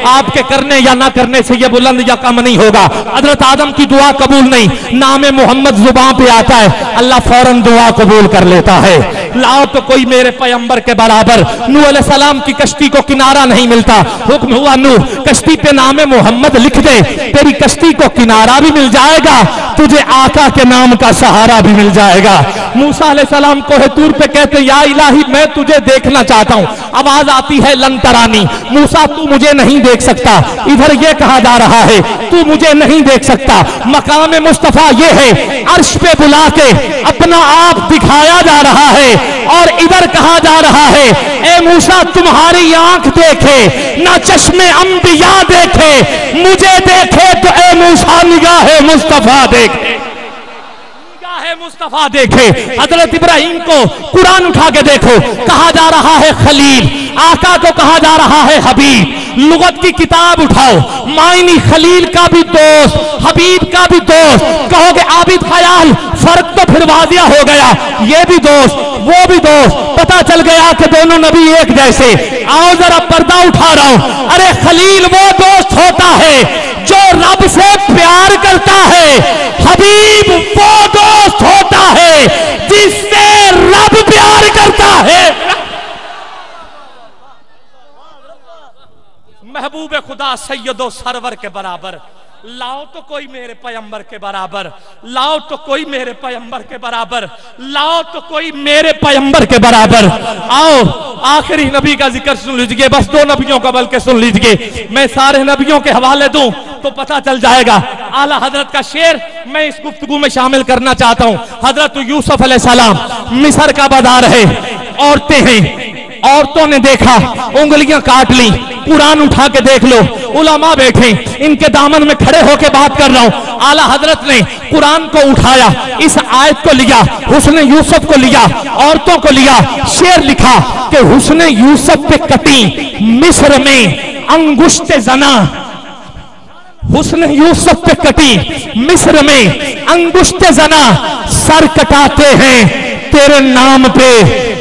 آپ کے کرنے یا نہ کرنے سے یہ بلند یا کم نہیں ہوگا. حضرت آدم کی دعا قبول نہیں, نام محمد زبان پہ آتا ہے, اللہ فوراً دعا قبول کر لیتا ہے. لاؤ تو کوئی میرے پیغمبر کے برابر. نوح علیہ السلام کی کشتی کو کنارہ نہیں ملتا, حکم ہوا نوح کشتی پہ نام محمد لکھ دے, تیری کشتی کو کنارہ بھی مل جائے گا, تجھے آقا کے نام کا سہارا بھی مل جائے گا. موسیٰ علیہ السلام کوہ طور پہ کہتے یا الہی میں تجھے دیکھنا چاہتا ہوں. آواز آتی ہے لن ترانی, موسیٰ تو مجھے نہیں دیکھ سکتا. ادھر یہ کہا جا رہا ہے تو مجھے نہیں دیکھ سکتا. مقام مصطفیٰ یہ ہے عرش پہ بلا کے اپنا آپ دکھایا جا رہا ہے, اور ادھر کہا جا رہا ہے اے موسیٰ تمہاری آنکھ دیکھے نہ چشم انبیاء دیکھے, مجھے دیکھے تو اے موسیٰ نگاہ مصطفیٰ دیکھے, مصطفیٰ دیکھے. حضرت ابراہیم کو قرآن اٹھا کے دیکھو, کہا جا رہا ہے خلیل, آقا کو کہا جا رہا ہے حبیب. لغت کی کتاب اٹھاؤ, معنی خلیل کا بھی دوست, حبیب کا بھی دوست. کہو گے عابد خیال, فرق تو پھر واضح ہو گیا, یہ بھی دوست وہ بھی دوست, پتا چل گیا کہ دونوں نبی ایک جیسے. آؤ ذرا پردہ اٹھا رہا ہوں. ارے خلیل وہ دوست ہوتا ہے جو رب سے پیار کرتا ہے, حبیب وہ دوست ہوتا ہے جس سے رب پیار کرتا ہے. محبوب خدا سید و سرور کے برابر لاؤ تو کوئی میرے پیغمبر کے برابر, لاؤ تو کوئی میرے پیغمبر کے برابر, لاؤ تو کوئی میرے پیغمبر کے برابر. آؤ آخری نبی کا ذکر سن لیجئے, بس 2 نبیوں کا بلکہ سن لیجئے. میں سارے نبیوں کے حوالے دوں تو پتہ چل جائے گا. اعلیٰ حضرت کا شعر میں اس گفتگو میں شامل کرنا چاہتا ہوں. حضرت یوسف علیہ السلام, مصر کا بازار ہے, عورتیں ہیں, عورتوں نے دیکھا انگلیاں کاٹ لی. قرآن اٹھا کے دیکھ لو, علماء بیٹھے ان کے دامن میں کھڑے ہو کے بات کر رہا ہوں. اعلیٰ حضرت نے قرآن کو اٹھایا, اس آیت کو لیا, حسن یوسف کو لیا, عورتوں کو لیا, شعر لکھا کہ حسن یوسف پہ کٹی مصر میں انگشت زنا, حسن یوسف پہ کٹی مصر میں انگشت زنا, سر کٹاتے ہیں تیرے نام پہ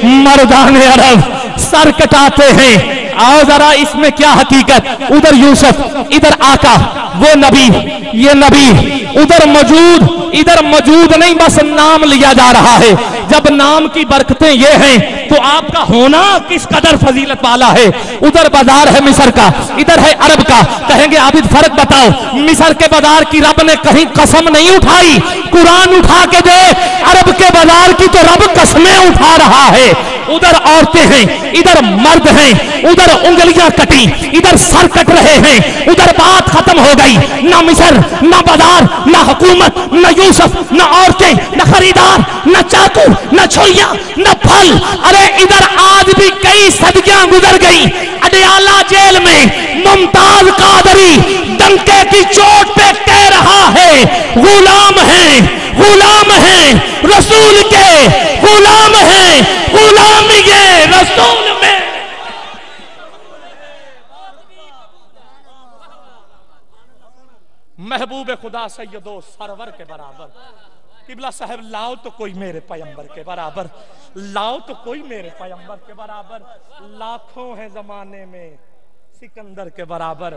مردان عرب, سر کٹاتے ہیں. آؤ ذرا اس میں کیا حقیقت, ادھر یوسف ادھر آقا, وہ نبی یہ نبی, ادھر موجود ادھر موجود نہیں, بس نام لیا جا رہا ہے. جب نام کی برکتیں یہ ہیں تو آپ کا ہونا کس قدر فضیلت والا ہے. ادھر بازار ہے مصر کا, ادھر ہے عرب کا. کہیں گے عابد فرق بتاؤ, مصر کے بازار کی رب نے کہیں قسم نہیں اٹھائی, قرآن اٹھا کے دے. عرب کے بازار کی تو رب قسمیں اٹھا رہا ہے. ادھر عورتیں ہیں, ادھر مرد ہیں, ادھر انگلیاں کٹی, ادھر سر کٹ رہے ہیں, ادھر بات ختم ہو گئی. نہ مصر, نہ بازار, نہ حکومت, نہ یوسف, نہ عورتیں, نہ خریدار, نہ چاقو, نہ چھریاں, نہ پھل. ارے ادھر آج بھی کئی صدیاں گزر گئی. اڈیالہ جیل میں ممتاز قادری ڈنکے کی چوٹ پہ کہہ رہا ہے غلام ہیں, غلام ہیں رسول کے, غلام ہیں, غلام یہ رسول میں. محبوب خدا سید و سرور کے برابر. قبلہ صاحب لاؤ تو کوئی میرے پیغمبر کے برابر, لاؤ تو کوئی میرے پیغمبر کے برابر. لاکھوں ہیں زمانے میں سکندر کے برابر,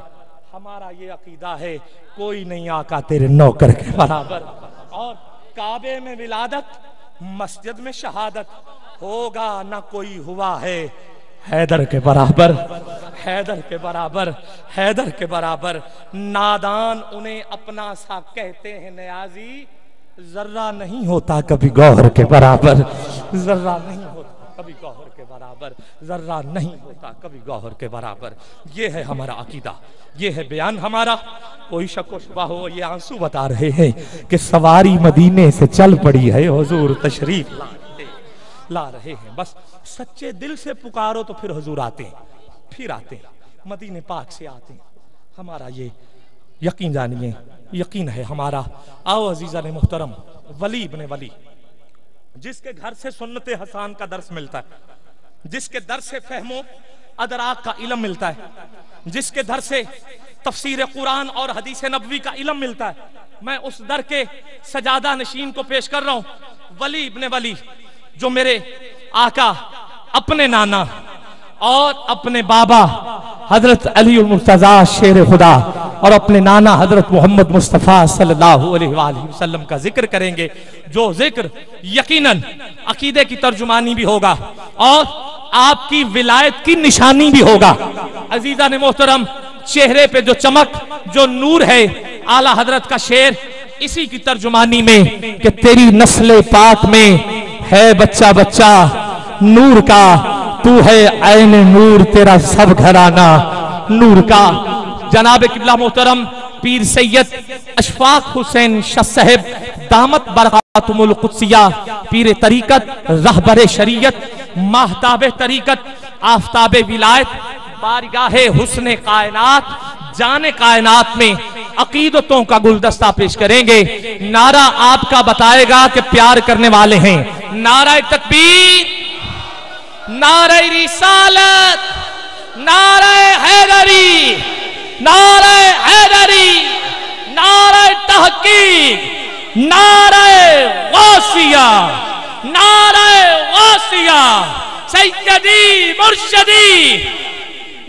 ہمارا یہ عقیدہ ہے کوئی نہیں آقا تیرے نوکر کے برابر. اور کعبے میں ولادت, مسجد میں شہادت, ہوگا نہ کوئی ہوا ہے حیدر کے برابر, حیدر کے برابر, حیدر کے برابر. نادان انہیں اپنا سا کہتے ہیں نیازی, ذرہ نہیں ہوتا کبھی گوہر کے برابر, ذرہ نہیں ہوتا کبھی گوہر کے برابر, ذرہ نہیں ہوتا کبھی گوہر کے برابر. یہ ہے ہمارا عقیدہ, یہ ہے بیان ہمارا. کوئی شک و شبہ ہو, یہ آنسو بتا رہے ہیں کہ سواری مدینے سے چل پڑی ہے, حضور تشریف لا رہے ہیں. بس سچے دل سے پکارو تو پھر حضور آتے ہیں, پھر آتے ہیں, مدینے پاک سے آتے ہیں. ہمارا یہ یقین جانیے, یقین ہے ہمارا. آؤ عزیزان محترم, ولی ابن ولی جس کے گھر سے سنت حسان کا درس ملتا ہے, جس کے در سے فہم و ادراک کا علم ملتا ہے, جس کے در سے تفسیر قرآن اور حدیث نبوی کا علم ملتا ہے, میں اس در کے سجادہ نشین کو پیش کر رہا ہوں. ولی ابن ولی جو میرے آقا اپنے نانا اور اپنے بابا حضرت علی المرتضی شیر خدا اور اپنے نانا حضرت محمد مصطفیٰ صلی اللہ علیہ وآلہ وسلم کا ذکر کریں گے، جو ذکر یقیناً عقیدے کی ترجمانی بھی ہوگا اور آپ کی ولایت کی نشانی بھی ہوگا۔ عزیزان محترم، چہرے پہ جو چمک، جو نور ہے، اعلیٰ حضرت کا شعر اسی کی ترجمانی میں کہ تیری نسل پاک میں ہے بچہ بچہ نور کا، تو ہے عین نور تیرا سب گھرانہ نور کا۔ جناب قبلہ محترم پیر سید اشفاق حسین شاہ صاحب دامت برکاتہم القدسیہ، پیر طریقت، رہبر شریعت، ماہتاب طریقت، آفتاب ولایت، بارگاہ حسن کائنات، جان کائنات میں عقیدتوں کا گلدستہ پیش کریں گے۔ نعرہ آپ کا بتائے گا کہ پیار کرنے والے ہیں۔ نعرہ تکبیر، نعرہ رسالت، نعرہ حیدری، نعرہ حیدری، نعرہ تحقیق، نعرہ غوثیہ، نعرہ غوثیہ۔ سیدی مرشدی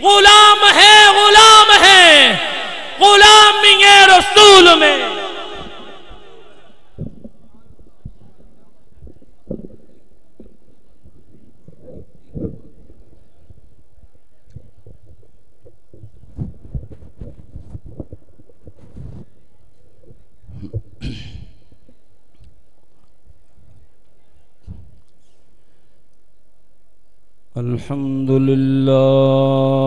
غلام ہے، غلام ہے، غلامی رسول میں۔ الحمد للہ